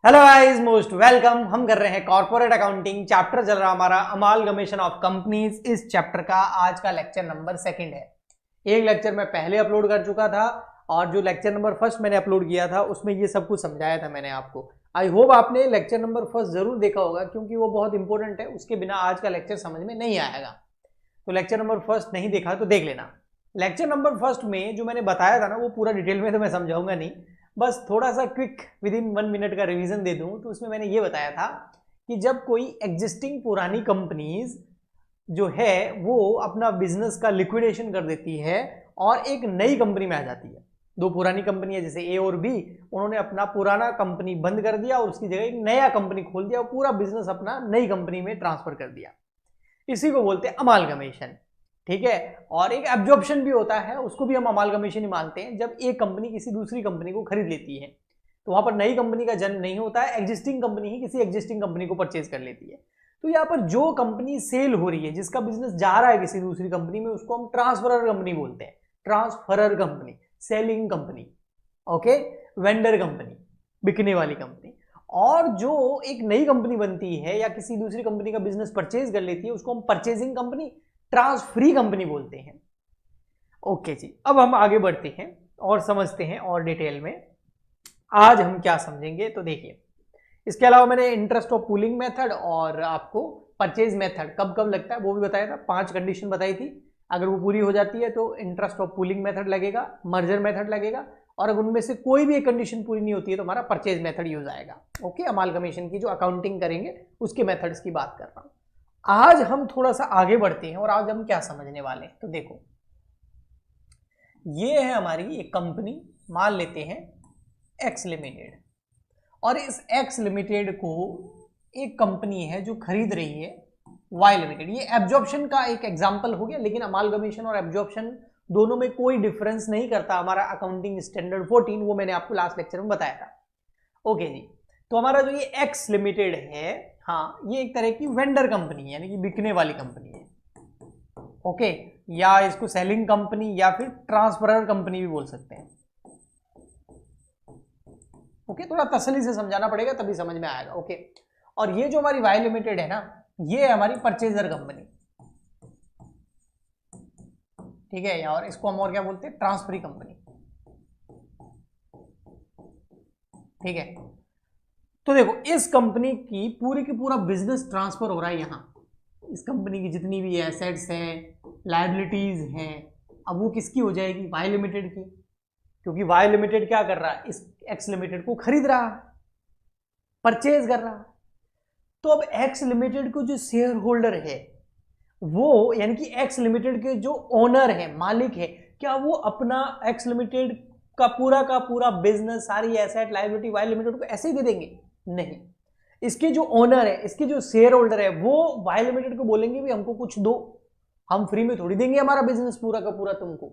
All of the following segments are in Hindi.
Hello guys, most welcome. हम कर रहे हैं कॉर्पोरेट अकाउंटिंग, चैप्टर चल रहा हमारा अमालगमेशन ऑफ कंपनीज। इस चैप्टर का आज का लेक्चर नंबर 2 है। एक लेक्चर मैं पहले अपलोड कर चुका था और जो लेक्चर नंबर 1 मैंने अपलोड किया था उसमें ये सब कुछ समझाया था मैंने आपको। आई होप आपने लेक्चर नंबर 1 जरूर देखा होगा क्योंकि वो बहुत इंपॉर्टेंट है, उसके बिना आज का लेक्चर समझ में नहीं आएगा। तो लेक्चर नंबर 1 नहीं देखा तो देख लेना। लेक्चर नंबर 1 में जो मैंने बताया था ना वो पूरा डिटेल में तो मैं समझाऊंगा नहीं, बस थोड़ा सा क्विक विद इन 1 मिनट का रिवीजन दे दूं। तो उसमें मैंने ये बताया था कि जब कोई एग्जिस्टिंग पुरानी कंपनीज जो है वो अपना बिजनेस का लिक्विडेशन कर देती है और एक नई कंपनी में आ जाती है। दो पुरानी कंपनी है जैसे ए और बी, उन्होंने अपना पुराना कंपनी बंद कर दिया और उसकी जगह एक नया कंपनी खोल दिया और पूरा बिजनेस अपना नई कंपनी में ट्रांसफर कर दिया। इसी को बोलते हैं अमालगमेशन। ठीक है। और एक एब्जॉर्प्शन भी होता है, उसको भी हम अमालगमेशन ही मानते हैं। जब एक कंपनी किसी दूसरी कंपनी को खरीद लेती है तो वहां पर नई कंपनी का जन्म नहीं होता है, एग्जिस्टिंग कंपनी ही किसी एग्जिस्टिंग कंपनी को परचेज कर लेती है। तो यहाँ पर जो कंपनी सेल हो रही है, जिसका बिजनेस जा रहा है किसी दूसरी कंपनी में, उसको हम ट्रांसफरर कंपनी बोलते हैं। Transferor company, selling company, okay, vendor company, बिकने वाली कंपनी। और जो एक नई कंपनी बनती है या किसी दूसरी कंपनी का बिजनेस परचेज कर लेती है उसको हम परचेजिंग कंपनी, ट्रांसफरी कंपनी बोलते हैं। ओके जी, अब हम आगे बढ़ते हैं और समझते हैं और डिटेल में। आज हम क्या समझेंगे तो देखिए, इसके अलावा मैंने इंटरेस्ट ऑफ पूलिंग मेथड और आपको परचेज मेथड कब कब लगता है वो भी बताया था। 5 कंडीशन बताई थी, अगर वो पूरी हो जाती है तो इंटरेस्ट ऑफ पूलिंग मेथड लगेगा, मर्जर मेथड लगेगा, और अगर उनमें से कोई भी एक कंडीशन पूरी नहीं होती है तो हमारा परचेज मेथड यूज आएगा। ओके, अमालगमेशन की जो अकाउंटिंग करेंगे उसके मेथड्स की बात कर रहा हूं। आज हम थोड़ा सा आगे बढ़ते हैं और आज हम क्या समझने वाले हैं तो देखो, ये है हमारी एक कंपनी, मान लेते हैं एक्स लिमिटेड, और इस एक्स लिमिटेड को एक कंपनी है जो खरीद रही है वाई लिमिटेड। ये एब्जॉर्प्शन का एक एग्जांपल हो गया, लेकिन अमालगमेशन और एब्जॉर्प्शन दोनों में कोई डिफरेंस नहीं करता हमारा अकाउंटिंग स्टैंडर्ड 14, वो मैंने आपको लास्ट लेक्चर में बताया था। ओके जी, तो हमारा जो ये एक्स लिमिटेड है, हाँ, ये एक तरह की वेंडर कंपनी है, यानी कि बिकने वाली कंपनी है। ओके, या इसको सेलिंग कंपनी या फिर ट्रांसफरर कंपनी भी बोल सकते हैं। ओके, थोड़ा तसल्ली से समझाना पड़ेगा तभी समझ में आएगा। ओके, और ये जो हमारी वाई लिमिटेड है ना, ये है हमारी परचेजर कंपनी। ठीक है, और इसको हम और क्या बोलते हैं, ट्रांसफरी कंपनी। ठीक है, तो देखो इस कंपनी की पूरा बिजनेस ट्रांसफर हो रहा है यहां। इस कंपनी की जितनी भी एसेट्स हैं, लायबिलिटीज हैं, अब वो किसकी हो जाएगी, वाई लिमिटेड की, क्योंकि वाई लिमिटेड क्या कर रहा है, इस एक्स लिमिटेड को खरीद रहा है, परचेज कर रहा है। तो अब एक्स लिमिटेड को जो शेयर होल्डर है वो, यानी कि एक्स लिमिटेड के जो ओनर है, मालिक है, क्या वो अपना एक्स लिमिटेड का पूरा बिजनेस, सारी एसेट लायबिलिटी वाई लिमिटेड को ऐसे ही दे देंगे? नहीं, इसके जो ओनर है, इसके जो शेयर होल्डर है, वो वाई लिमिटेड को बोलेंगे भी हमको कुछ दो, हम फ्री में थोड़ी देंगे हमारा बिजनेस पूरा का पूरा तुमको।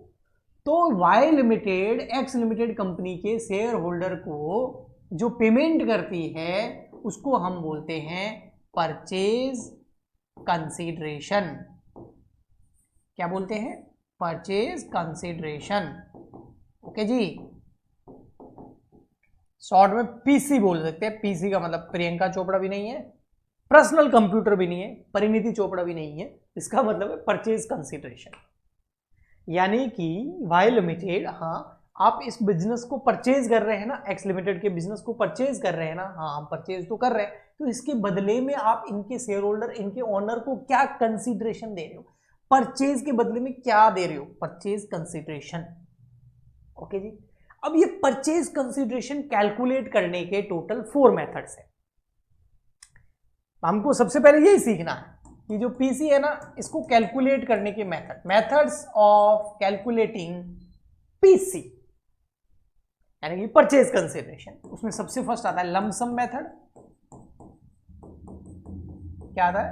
तो Y limited X limited company के शेयर होल्डर को जो पेमेंट करती है उसको हम बोलते हैं परचेज कंसीडरेशन। क्या बोलते हैं, परचेज कंसीडरेशन। ओके जी, शॉर्ट में पीसी बोल सकते हैं। पीसी का मतलब प्रियंका चोपड़ा भी नहीं है, पर्सनल कंप्यूटर भी नहीं है, परिणीति चोपड़ा भी नहीं है, इसका मतलब है परचेज कंसीडरेशन। यानी कि वाई लिमिटेड, हाँ, आप इस बिजनेस को परचेज कर रहे हैं ना, एक्स लिमिटेड के बिजनेस को परचेज कर रहे हैं ना, हाँ हम परचेज तो कर रहे हैं, तो इसके बदले में आप इनके शेयर होल्डर, इनके ओनर को क्या कंसीडरेशन दे रहे हो, परचेज के बदले में क्या दे रहे हो, परचेज कंसीडरेशन। ओके जी, अब ये परचेज कंसीडरेशन कैलकुलेट करने के टोटल 4 मेथड्स है। हमको सबसे पहले यही सीखना है कि जो पीसी है ना, इसको कैलकुलेट करने के मेथड्स ऑफ कैलकुलेटिंग पीसी, यानी कि परचेज कंसीडरेशन। उसमें सबसे फर्स्ट आता है लमसम मेथड। क्या आता है,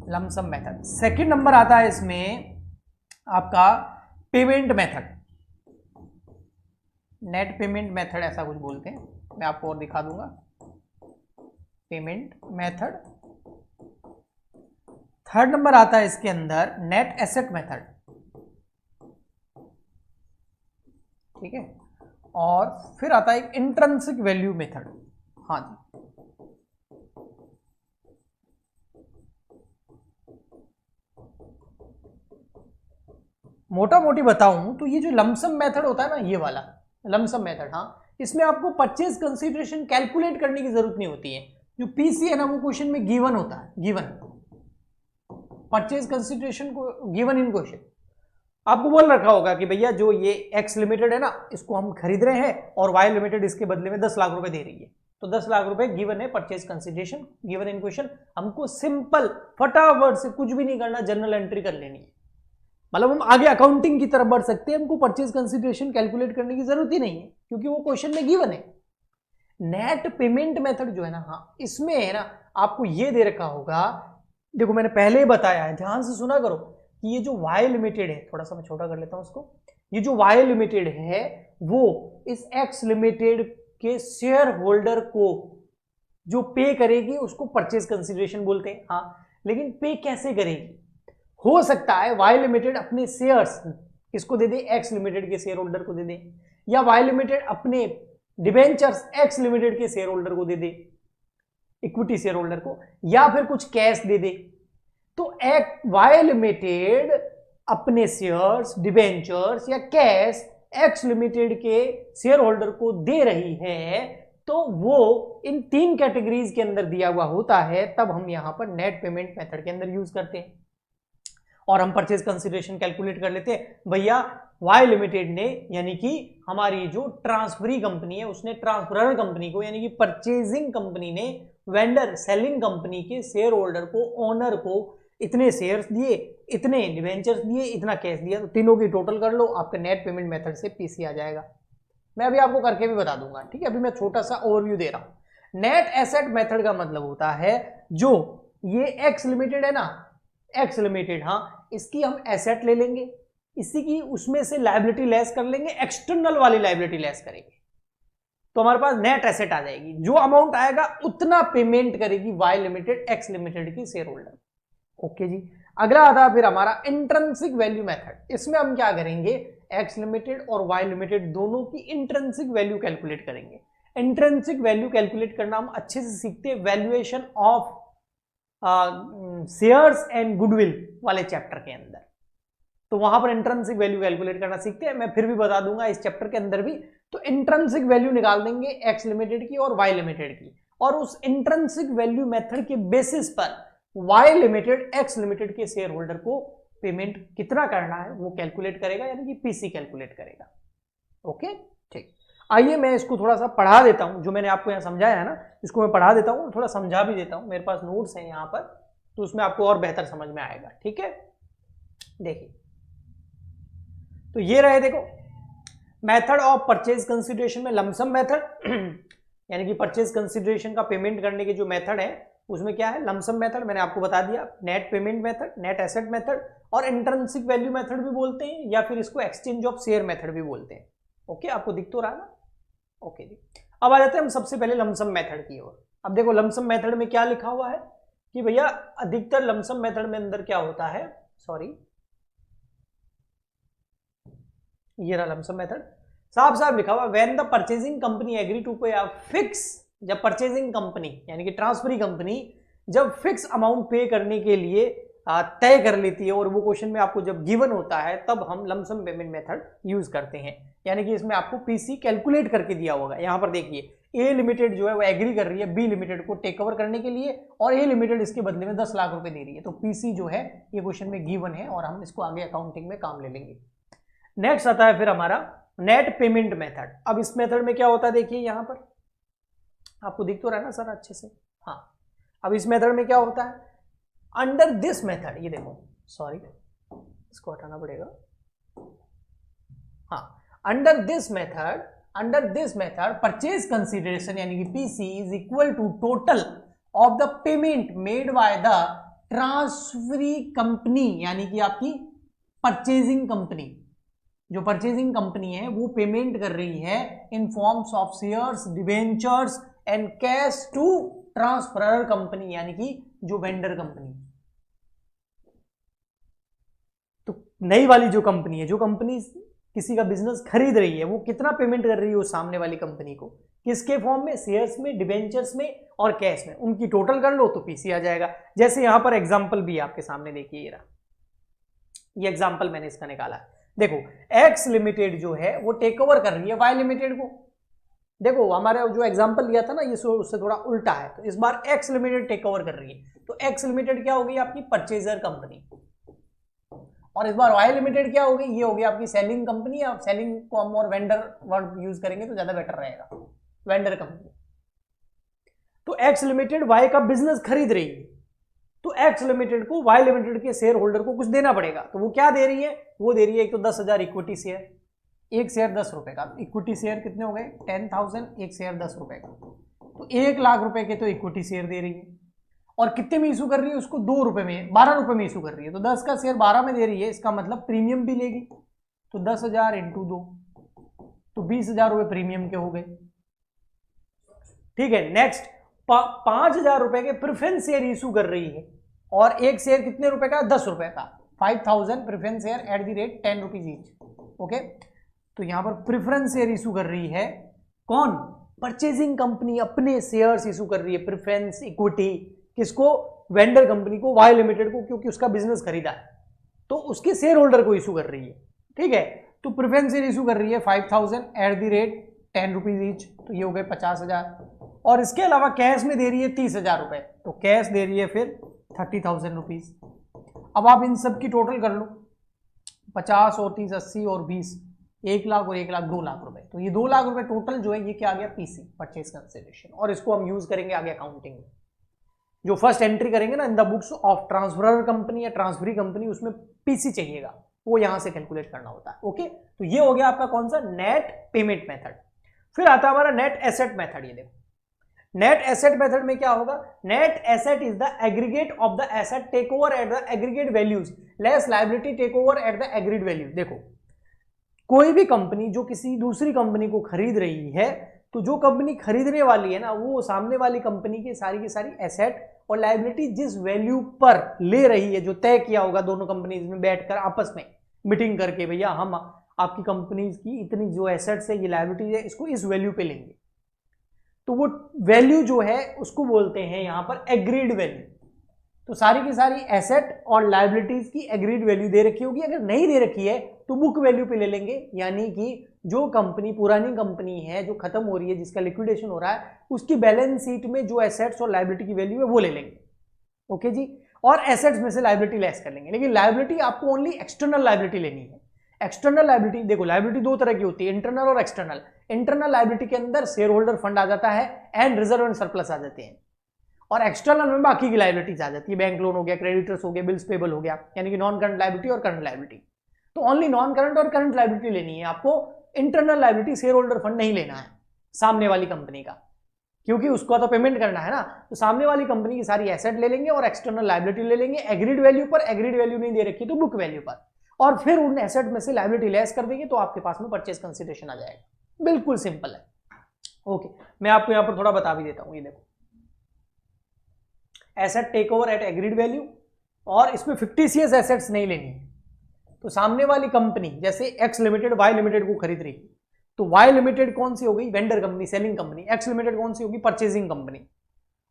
लमसम मेथड। सेकंड नंबर आता है इसमें आपका payment method, net payment method ऐसा कुछ बोलते हैं, मैं आपको और दिखा दूंगा। Payment method. थर्ड नंबर आता है इसके अंदर नेट एसेट मेथड। ठीक है, और फिर आता है एक इंट्रिंसिक वैल्यू मेथड। हाँ जी, मोटा मोटी बताऊं तो ये जो लमसम मेथड होता है ना, ये वाला लमसम मेथड, हाँ, इसमें आपको परचेज कंसीडरेशन कैलकुलेट करने की जरूरत नहीं होती है। जो पीसी है ना, वो क्वेश्चन में गिवन होता है, गिवन परचेज कंसीडरेशन को गिवन इन क्वेश्चन आपको बोल रखा होगा कि भैया जो ये एक्स लिमिटेड है ना, इसको हम खरीद रहे हैं और वाई लिमिटेड इसके बदले में 10 लाख रुपए दे रही है, तो 10 लाख रुपए गिवन है, purchase consideration given in question. हमको सिंपल फटाफट से कुछ भी नहीं करना, जनरल एंट्री कर लेनी है, मतलब हम आगे अकाउंटिंग की तरफ बढ़ सकते हैं, हमको परचेज कंसीडरेशन कैलकुलेट करने की जरूरत ही नहीं है क्योंकि वो क्वेश्चन में गिवन है। नेट पेमेंट मेथड जो है ना, हाँ, इसमें है ना आपको ये दे रखा होगा, देखो मैंने पहले ही बताया है, ध्यान से सुना करो कि ये जो वाई लिमिटेड है, थोड़ा सा मैं छोटा कर लेता हूं उसको, ये जो वाई लिमिटेड है वो इस एक्स लिमिटेड के शेयर होल्डर को जो पे करेगी उसको परचेज कंसीडरेशन बोलते हैं, हाँ, लेकिन पे कैसे करेगी? हो सकता है वाई लिमिटेड अपने शेयर्स किसको दे दे, एक्स लिमिटेड के शेयर होल्डर को दे दे, या वाई लिमिटेड अपने डिबेंचर्स एक्स लिमिटेड के शेयर होल्डर को दे दे, इक्विटी शेयर होल्डर को, या फिर कुछ कैश दे दे। तो वाई लिमिटेड अपने शेयर्स, डिबेंचर्स या कैश एक्स लिमिटेड के शेयर होल्डर को दे रही है, तो वो इन 3 कैटेगरीज के अंदर दिया हुआ होता है, तब हम यहां पर नेट पेमेंट मेथड के अंदर यूज करते हैं और हम परचेज कंसीडरेशन कैलकुलेट कर लेते हैं। भैया वाई लिमिटेड ने, यानी कि हमारी जो ट्रांसफरी कंपनी है, उसने ट्रांसफरर कंपनी को, यानी कि परचेजिंग कंपनी ने वेंडर सेलिंग कंपनी के शेयर होल्डर को, ओनर को इतने शेयर्स दिए, इतने डिवेंचर्स दिए, इतना कैश दिया, तो तीनों की टोटल कर लो, आपके नेट पेमेंट मेथड से पीसी आ जाएगा। मैं अभी आपको करके भी बता दूंगा, ठीक है, अभी मैं छोटा सा ओवरव्यू दे रहा हूं। नेट एसेट मेथड का मतलब होता है जो ये एक्स लिमिटेड है ना, एक्स लिमिटेड, हाँ, इसकी हम एसेट ले लेंगे, इसी की उसमें से लायबिलिटी लेस कर लेंगे, एक्सटर्नल वाली लायबिलिटी लेस करेंगे, तो हमारे पास नेट एसेट आ जाएगी। जो अमाउंट आएगा उतना पेमेंट करेगी वाई लिमिटेड एक्स लिमिटेड की शेयर होल्डर। ओके जी, अगला आता है फिर हमारा इंट्रिंसिक वैल्यू मेथड। इसमें हम क्या करेंगे, एक्स लिमिटेड और वाई लिमिटेड दोनों की इंट्रिंसिक वैल्यू कैलकुलेट करेंगे। इंट्रिंसिक वैल्यू कैलकुलेट करना हम अच्छे से सीखते हैं valuation of shares and goodwill वाले चैप्टर के अंदर, तो वहां पर इंट्रिंसिक वैल्यू कैलकुलेट करना सीखते हैं। मैं फिर भी बता दूंगा इस चैप्टर के अंदर भी, तो इंट्रिंसिक वैल्यू निकाल देंगे एक्स लिमिटेड की और वाई लिमिटेड की, और उस इंट्रिंसिक वैल्यू मेथड के बेसिस पर वाई लिमिटेड एक्स लिमिटेड के शेयर होल्डर को पेमेंट कितना करना है वो कैलकुलेट करेगा, यानी कि पीसी कैलकुलेट करेगा। ओके, ठीक, आइए मैं इसको थोड़ा सा पढ़ा देता हूं, जो मैंने आपको यहाँ समझाया है ना, इसको मैं पढ़ा देता हूँ, थोड़ा समझा भी देता हूँ, मेरे पास नोट्स हैं यहाँ पर, तो उसमें आपको और बेहतर समझ में आएगा। ठीक है, देखिए, तो ये रहे, देखो, मेथड ऑफ परचेज कंसीडरेशन में लमसम मेथड यानी कि परचेज कंसीडरेशन का पेमेंट करने के जो मेथड है उसमें क्या है, लमसम मेथड मैंने आपको बता दिया, net payment method, net asset method, और इंट्रिंसिक वैल्यू मेथड भी बोलते हैं, या फिर इसको एक्सचेंज ऑफ शेयर मेथड भी बोलते हैं। ओके, आपको दिख तो रहा ना? ओके जी, अब आ जाते हैं हम सबसे पहले लमसम मेथड की ओर। अब देखो लमसम मेथड में क्या लिखा हुआ है कि भैया अधिकतर लमसम मेथड में अंदर क्या होता है, सॉरी, ये रहा लमसम मेथड, साफ साफ लिखा हुआ, when the purchasing company agree to pay a fix, जब परचेजिंग कंपनी यानी कि ट्रांसफरी कंपनी जब फिक्स अमाउंट पे करने के लिए तय कर लेती है, और वो क्वेश्चन में आपको जब गिवन होता है, तब हम लमसम पेमेंट मेथड यूज करते हैं। यानी कि इसमें आपको पीसी कैलकुलेट करके दिया होगा। यहां पर देखिए, ए लिमिटेड जो है वो एग्री कर रही है बी लिमिटेड को टेक ओवर करने के लिए, और ए लिमिटेड इसके बदले में 10 लाख रुपए दे रही है, तो पीसी जो है ये क्वेश्चन में गिवन है, और हम इसको आगे अकाउंटिंग में काम ले लेंगे। नेक्स्ट आता है फिर हमारा नेट पेमेंट मेथड। अब इस मेथड में क्या होता है, देखिए यहां पर आपको दिख तो रहा है ना सर अच्छे से, हाँ। अब इस मेथड में क्या होता है, अंडर दिस मेथड, ये देखो, सॉरी इसको हटाना पड़ेगा, हाँ, under this method purchase consideration यानी कि PC is equal to total of the payment made by the transferee company, यानी कि आपकी परचेजिंग कंपनी, जो परचेजिंग कंपनी है वो पेमेंट कर रही है in forms of shares, debentures and cash to transferor company, यानी कि जो वेंडर कंपनी। तो नई वाली जो कंपनी है, जो कंपनी किसी का बिजनेस खरीद रही है, वो कितना पेमेंट कर रही है उस सामने वाली कंपनी को, किसके फॉर्म में, शेयर्स में, डिबेंचर्स में और कैश में, उनकी टोटल कर लो तो पीसी आ जाएगा। जैसे यहां पर एग्जांपल भी आपके सामने देखिए, ये एग्जांपल मैंने इसका निकाला है। देखो एक्स लिमिटेड जो है वो टेक ओवर कर रही है वाई लिमिटेड को। देखो हमारे जो एग्जांपल लिया था ना ये उससे थोड़ा उल्टा है, तो इस बार एक्स लिमिटेड टेक ओवर कर रही है, तो एक्स लिमिटेड क्या होगी आपकी परचेजर कंपनी, और इस बार वाई लिमिटेड क्या होगी, ये होगी आपकी सेलिंग कंपनी। या सेलिंग को हम और वेंडर वर्ड यूज करेंगे तो ज्यादा बेटर रहेगा, वेंडर कंपनी। तो एक्स लिमिटेड वाई का बिजनेस खरीद रही है, तो एक्स लिमिटेड को वाई लिमिटेड के शेयर होल्डर को कुछ देना पड़ेगा, तो वो क्या दे रही है, वो दे रही है एक तो 10,000 इक्विटी शेयर, एक शेयर 10 रुपए का, इक्विटी शेयर कितने हो गए 10,000, एक शेयर 10 रुपए का, तो 1 लाख रुपए के तो इक्विटी शेयर दे रही है। और कितने में इशू कर रही है उसको, 2 रुपए में, 12 रुपए में इशू कर रही है, तो 10 का शेयर 12 में दे रही है, इसका मतलब प्रीमियम भी लेगी, तो 10,000 इंटू 2, तो 20,000 रुपए प्रीमियम के हो गए। ठीक है, नेक्स्ट 5,000 रुपए के प्रेफरेंस शेयर इशू कर रही है, और एक शेयर कितने रुपए का, 10 रुपए का, 5,000 preference share at the rate 10 rupees each. Okay, तो यहां पर प्रेफरेंस शेयर इशू कर रही है कौन, परचेजिंग कंपनी अपने शेयर्स इशू कर रही है, प्रेफरेंस इक्विटी किसको, वेंडर कंपनी को, वाई लिमिटेड को, क्योंकि उसका बिजनेस खरीदा है तो उसके शेयर होल्डर को इशू कर रही है। ठीक है, तो प्रेफरेंस शेयर इशू कर रही है 5,000 at the rate 10 rupees each, तो ये हो गए 50,000, और इसके अलावा कैश में दे रही है 30,000 रुपए, तो कैश दे रही है फिर 30,000 रुपीज। अब आप इन सब की टोटल कर लो, 50 और 30 80 और 20, 1 लाख और 1 लाख 2 लाख रुपए, तो ये 2 लाख रुपए टोटल जो है ये क्या आ गया, पीसी, परचेज कंसिडरेशन, और इसको हम यूज करेंगे आगे अकाउंटिंग में। जो फर्स्ट एंट्री करेंगे ना in the books of transferor company या ट्रांसफरी कंपनी, उसमें पीसी चाहिएगा, वो यहां से कैलकुलेट करना होता है। ओके, तो ये हो गया आपका कौन सा, नेट पेमेंट मेथड। फिर आता है हमारा नेट एसेट मेथड। ये देखो नेट एसेट मेथड में क्या होगा, net asset is the aggregate of the asset take over at the aggregate values less liability take over at the agreed value. देखो कोई भी कंपनी जो किसी दूसरी कंपनी को खरीद रही है, तो जो कंपनी खरीदने वाली है ना, वो सामने वाली कंपनी की सारी एसेट और लायबिलिटी जिस वैल्यू पर ले रही है, जो तय किया होगा दोनों कंपनीज में बैठकर आपस में मीटिंग करके, भैया हम आपकी कंपनीज की इतनी जो एसेट्स है, ये लायबिलिटी है, इसको इस वैल्यू पे लेंगे, तो वो वैल्यू जो है उसको बोलते हैं यहां पर एग्रीड वैल्यू। तो सारी की सारी एसेट और लायबिलिटीज की एग्रीड वैल्यू दे रखी होगी, अगर नहीं दे रखी है तो बुक वैल्यू पे ले लेंगे, यानी कि जो कंपनी पुरानी कंपनी है जो खत्म हो रही है, जिसका लिक्विडेशन हो रहा है, उसकी बैलेंस शीट में जो एसेट्स और लायबिलिटी की वैल्यू है वो ले लेंगे। ओके जी, और एसेट्स में से लायबिलिटी लेस कर लेंगे, लेकिन लायबिलिटी आपको ओनली एक्सटर्नल लायबिलिटी लेनी है। एक्सटर्नल लायबिलिटी देखो, लायबिलिटी 2 तरह की होती है, इंटरनल और एक्सटर्नल। इंटरनल लायबिलिटी के अंदर शेयर होल्डर फंड आ जाता है एंड रिजर्व एंड सरप्लस आ जाते हैं, और एक्सटर्नल में बाकी की लायबिलिटीज आ जाती है, बैंक लोन हो गया, क्रेडिटर्स हो गया, बिल्स पेबल हो गया, यानी कि नॉन करंट लायबिलिटी और करंट लायबिलिटी। तो ओनली नॉन करंट और करंट लायबिलिटी लेनी है आपको, internal liability share holder fund नहीं लेना है सामने वाली कंपनी का, क्योंकि उसको तो पेमेंट करना है ना। तो सामने वाली कंपनी की सारी एसेट ले लेंगे और एक्सटर्नल लायबिलिटी ले लेंगे एग्रीड वैल्यू पर, एग्रीड वैल्यू नहीं दे रखी तो बुक वैल्यू पर, और फिर उन एसेट में से लायबिलिटी लेस कर देंगे, तो आपके पास में परचेज कंसिडरेशन आ जाएगा। बिल्कुल सिंपल है। ओके, मैं आपको यहां पर थोड़ा बता भी देता हूं। ये देखो asset take over at agreed value, और इसमें फिक्टिशियस एसेट्स नहीं लेनी है। तो सामने वाली कंपनी जैसे एक्स लिमिटेड वाई लिमिटेड को खरीद रही है, तो वाई लिमिटेड कौन सी हो गई, vendor company, selling company, x limited कौन सी होगी, परचेजिंग कंपनी।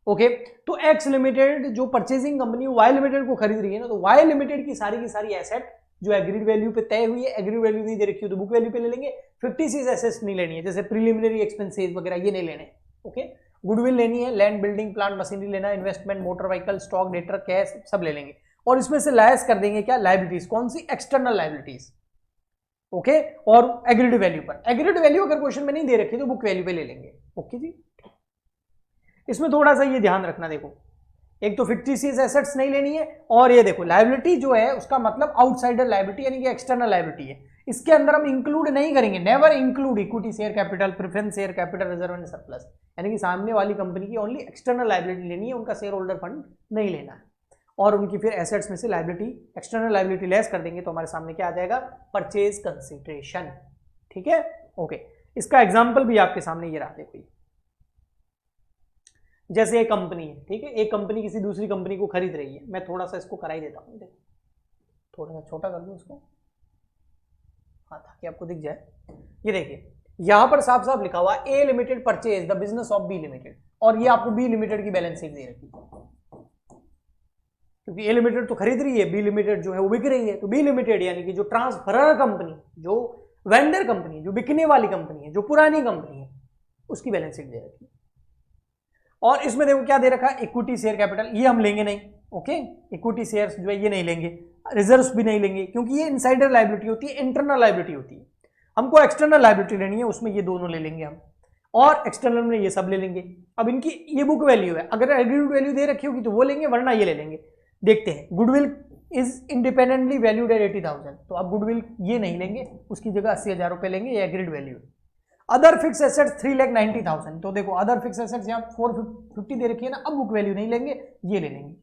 ओके, तो एक्स लिमिटेड जो परचेजिंग कंपनी वाई लिमिटेड को खरीद रही है ना, तो वाई लिमिटेड की सारी एसेट जो एग्रीड वैल्यू पे तय हुई है, एग्रीड वैल्यू नहीं दे रखी हो तो बुक वैल्यू पे ले लेंगे। फिक्टिशियस एसेट्स नहीं लेनी है, जैसे प्रीलिमिनरी एक्सपेंसेस वगैरह ये नहीं लेने। ओके, गुडविल लेनी है, लैंड बिल्डिंग प्लांट मशीनरी लेना है, investment motor vehicle stock debtor cash सब ले लेंगे, और इसमें से लेस कर देंगे क्या, लायबिलिटीज, कौन सी, एक्सटर्नल लायबिलिटीज। ओके, और एग्रीड वैल्यू पर, एग्रीड वैल्यू अगर क्वेश्चन में नहीं दे रखी तो बुक वैल्यू पे ले लेंगे। ओके जी, इसमें थोड़ा सा ये ध्यान रखना, देखो एक तो फिक्टिशियस एसेट्स नहीं लेनी है, और ये देखो लायबिलिटी जो है उसका मतलब आउटसाइडर लायबिलिटी यानी कि एक्सटर्नल लायबिलिटी है, इसके अंदर हम इंक्लूड नहीं करेंगे, never include equity share capital, preference share capital, reserve and surplus, यानी कि सामने वाली कंपनी की ओनली एक्सटर्नल लायबिलिटी लेनी है, उनका शेयर होल्डर फंड नहीं लेना है, और उनकी फिर एसेट्स में से लायबिलिटी, एक्सटर्नल लायबिलिटी लेस कर देंगे तो हमारे सामने क्या आ जाएगा, परचेज कंसिडरेशन। ठीक है, ओके, इसका एग्जाम्पल भी आपके सामने ये रहा, देखो जैसे एक कंपनी है, ठीक है, एक कंपनी किसी दूसरी कंपनी को खरीद रही है, मैं थोड़ा सा इसको करा ही देता हूँ, देखो थोड़ा सा छोटा कर दूँ इसको, हाँ ताकि आपको दिख जाए। ये देखिए यहां पर साफ साफ लिखा हुआ A limited purchase the business of B limited, और ये आपको बी लिमिटेड की बैलेंस शीट दे रखी है। क्योंकि ए लिमिटेड तो खरीद रही है, बी लिमिटेड जो है वो बिक रही है, तो बी लिमिटेड यानी कि जो ट्रांसफरर कंपनी, जो वेंडर कंपनी, जो बिकने वाली कंपनी है, जो पुरानी कंपनी है, उसकी बैलेंस शीट दे रखी है। और इसमें देखो क्या दे रखा है, इक्विटी शेयर कैपिटल, ये हम लेंगे नहीं, ओके, इक्विटी शेयर्स जो है ये नहीं लेंगे, रिजर्व्स भी नहीं लेंगे, क्योंकि ये इनसाइडर लायबिलिटी होती है, इंटरनल लायबिलिटी होती है। हमको एक्सटर्नल लायबिलिटी लेनी है, उसमें ये दोनों ले लेंगे हम, और एक्सटर्नल में ये सब ले लेंगे। अब इनकी ये बुक वैल्यू है, अगर एग्रीड वैल्यू दे रखी होगी तो वो लेंगे, वरना ये ले लेंगे। देखते हैं, goodwill is independently valued at 80,000, तो आप गुडविल ये नहीं लेंगे, उसकी जगह 80,000 रुपए लेंगे, ये एग्रीड वैल्यू है। अदर फिक्स एसेट्स 3,90,000, तो देखो अदर फिक्स एसेट्स यहाँ 450 दे रखी है ना, अब बुक वैल्यू नहीं लेंगे, ये ले लेंगे।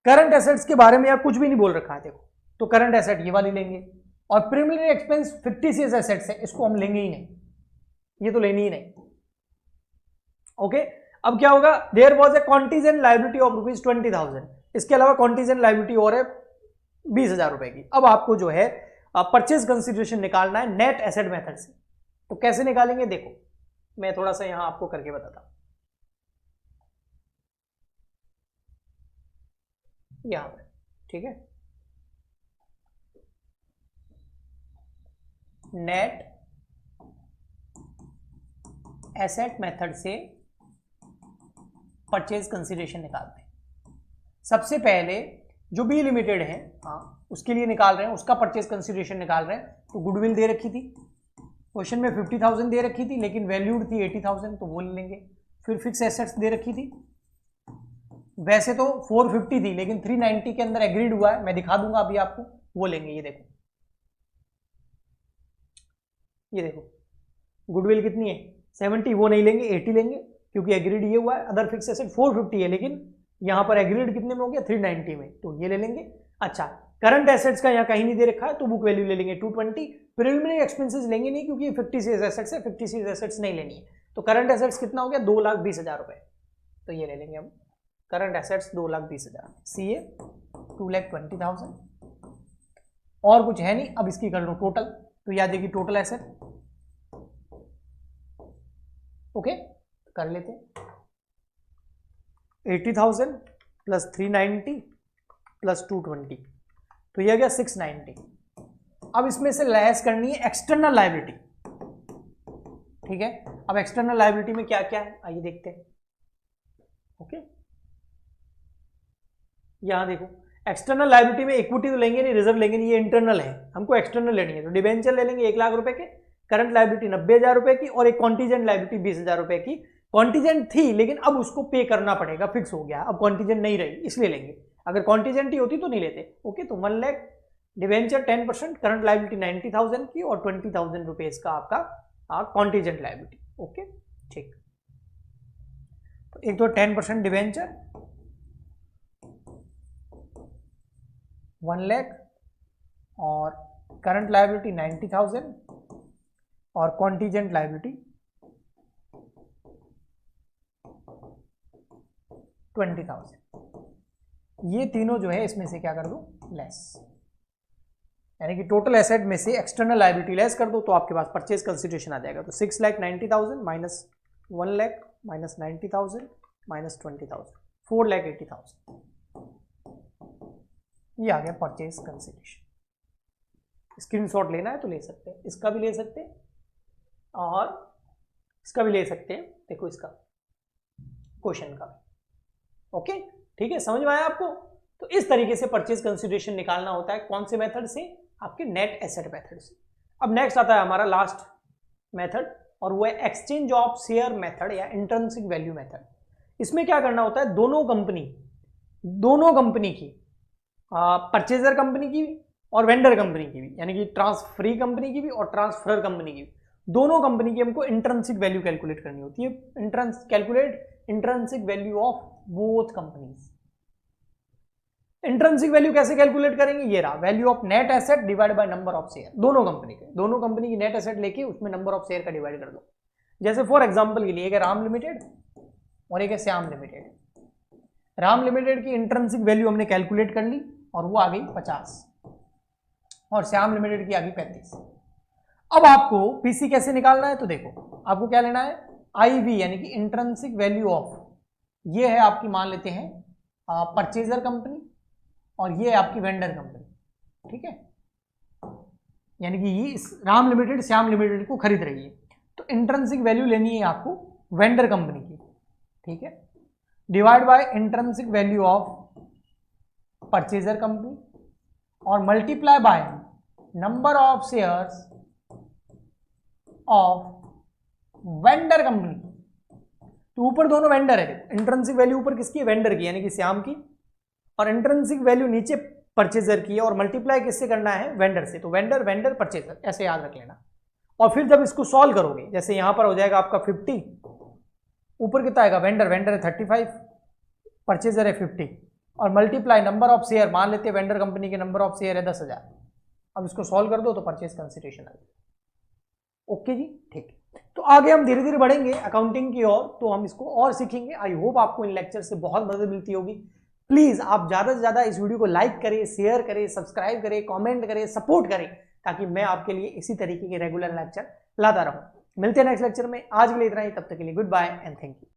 करंट एसेट्स के बारे में यहाँ कुछ भी नहीं बोल रखा है, देखो, तो करंट एसेट ये वाली लेंगे। और प्रीमियरी एक्सपेंस फिक्टिशियस एसेट्स है, इसको हम लेंगे ही नहीं, ये तो लेनी ही नहीं, ओके। अब क्या होगा, there was a contingent liability of ₹20,000, इसके अलावा कॉन्टीजेंट लायबिलिटी और है 20,000 रुपए की। अब आपको जो है परचेज कंसिडरेशन निकालना है नेट एसेट मेथड से, तो कैसे निकालेंगे, देखो मैं थोड़ा सा यहां आपको करके बताता हूं। यहां पर ठीक है, नेट एसेट मेथड से परचेज कंसिडरेशन निकालते हैं। सबसे पहले जो बी लिमिटेड है, हाँ, उसके लिए निकाल रहे हैं, उसका परचेज कंसिडरेशन निकाल रहे हैं। तो गुडविल दे रखी थी, क्वेश्चन में 50,000 दे रखी थी, लेकिन वैल्यूड थी 80,000, तो वो ले लेंगे। फिर फिक्स एसेट्स दे रखी थी, वैसे तो 450 थी, लेकिन 390 के अंदर एग्रीड हुआ है, मैं दिखा दूंगा अभी आपको, वो लेंगे। ये देखो, ये देखो गुडविल कितनी है 70, वो नहीं लेंगे, 80 लेंगे, क्योंकि एग्रीड ये हुआ है। अदर फिक्स एसेट 450 है, लेकिन यहां पर एग्रीड कितने में हो गया 390 में, तो ये ले लेंगे। अच्छा, करंट एसेट्स का यहाँ कहीं नहीं दे रखा है, तो बुक वैल्यू ले लेंगे 220। प्रीलिमिनरी एक्सपेंसेस लेंगे नहीं, क्योंकि 50 एसेट्स है, 50 एसेट्स नहीं लेनी है। तो करंट एसेट्स कितना हो गया 2,20,000 रुपए, तो ये ले लेंगे हम। करंट एसेट्स 2,20,000, सीए 2,20,000, और कुछ है नहीं। अब इसकी कर लो टोटल, तो याद देगी टोटल एसेट, ओके, कर लेते। 80,000 प्लस 390 प्लस 220, तो यह गया 690। अब इसमें से लेस करनी है एक्सटर्नल लायबिलिटी, ठीक है। अब एक्सटर्नल लायबिलिटी में क्या क्या है, आइए देखते हैं, ओके। यहां देखो, एक्सटर्नल लायबिलिटी में इक्विटी तो लेंगे नहीं, रिजर्व लेंगे नहीं, ये इंटरनल है, हमको एक्सटर्नल लेनी है। तो डिबेंचर ले लेंगे 1 लाख रुपए के, करंट लायबिलिटी 90,000 रुपए की, और एक कॉन्टीजेंट लायबिलिटी 20,000 रुपए की। कॉन्टीजेंट थी, लेकिन अब उसको पे करना पड़ेगा, फिक्स हो गया, अब कॉन्टीजेंट नहीं रही, इसलिए लेंगे। अगर कॉन्टीजेंट ही होती तो नहीं लेते, ओके। तो 1 लाख डिबेंचर 10%, करंट लायबिलिटी 90,000 की, और 20,000 रुपीज का आपका कॉन्टीजेंट लायबिलिटी, ओके, ठीक। तो एक तो 10% डिबेंचर 1 लाख, और करंट लायबिलिटी 90,000, और कॉन्टीजेंट लायबिलिटी 20,000। ये तीनों जो है इसमें से क्या कर दो, लेस, यानी कि टोटल एसेट में से एक्सटर्नल लायबिलिटी लेस कर दो, तो आपके पास परचेज कंसिडरेशन आ जाएगा। तो 6,90,000 माइनस 1 लाख माइनस 90,000 माइनस 20,000, 4,80,000, ये आ गया परचेज कंसिडरेशन। स्क्रीनशॉट लेना है तो ले सकते हैं, इसका भी ले सकते हैं और इसका भी ले सकते हैं, देखो इसका क्वेश्चन का, ओके, ठीक है, समझ में आया आपको। तो इस तरीके से परचेज कंसिडरेशन निकालना होता है, कौन से मेथड से, आपके नेट एसेट मेथड से। अब नेक्स्ट आता है हमारा लास्ट मेथड, और वो है एक्सचेंज ऑफ शेयर मेथड या इंट्रिंसिक वैल्यू मेथड। इसमें क्या करना होता है, दोनों कंपनी की, परचेजर कंपनी की भी और वेंडर कंपनी की भी, यानी कि ट्रांसफरी कंपनी की भी और ट्रांसफर कंपनी की भी, दोनों कंपनी की हमको इंट्रिंसिक वैल्यू कैलकुलेट करनी होती है। Calculate intrinsic value of both companies. Intrinsic value कैसे कैलकुलेट करेंगे, ये रहा, value of net asset divide by number of share. दोनों कंपनी की नेट एसेट लेके उसमें नंबर ऑफ शेयर का डिवाइड कर दो। जैसे फॉर एग्जांपल के लिए एक है राम लिमिटेड और एक है श्याम लिमिटेड। राम लिमिटेड की इंट्रिंसिक वैल्यू हमने कैलकुलेट कर ली और वो आ गई 50, और श्याम लिमिटेड की आ गई 35। अब आपको पीसी कैसे निकालना है, तो देखो आपको क्या लेना है, आईवी यानी कि इंट्रिंसिक वैल्यू ऑफ, ये है आपकी, मान लेते हैं परचेजर कंपनी और ये आपकी वेंडर कंपनी, ठीक है, यानी कि ये राम लिमिटेड श्याम लिमिटेड को खरीद रही है। तो इंट्रिंसिक वैल्यू लेनी है आपको वेंडर कंपनी की, ठीक है, divide by intrinsic value of purchaser company और multiply by number of shares of vendor company. तो ऊपर दोनों वेंडर है, इंट्रिंसिक वैल्यू ऊपर किसकी है, वेंडर की, यानी कि श्याम की, और इंट्रिंसिक वैल्यू नीचे परचेजर की है, और मल्टीप्लाई किससे करना है, वेंडर से। तो वेंडर वेंडर परचेजर ऐसे याद रख लेना। और फिर जब इसको सॉल्व करोगे, जैसे यहां पर हो जाएगा आपका 50, ऊपर कितना आएगा, वेंडर वेंडर है 35, परचेजर है 50, और मल्टीप्लाई नंबर ऑफ शेयर, मान लेते हैं वेंडर कंपनी के नंबर ऑफ शेयर है 10,000। अब इसको सॉल्व कर दो तो परचेज कंसिडरेशन आ जाएगा। ओके जी, ठीक है। तो आगे हम धीरे धीरे बढ़ेंगे अकाउंटिंग की ओर, तो हम इसको और सीखेंगे। आई होप आपको इन लेक्चर से बहुत मदद मिलती होगी। प्लीज आप ज्यादा से ज्यादा इस वीडियो को लाइक करें, शेयर करें, सब्सक्राइब करें, कमेंट करें, सपोर्ट करें, ताकि मैं आपके लिए इसी तरीके के रेगुलर लेक्चर लाता रहूं। मिलते हैं नेक्स्ट लेक्चर में। आज के लिए इतना ही, तब तक के लिए goodbye and thank you.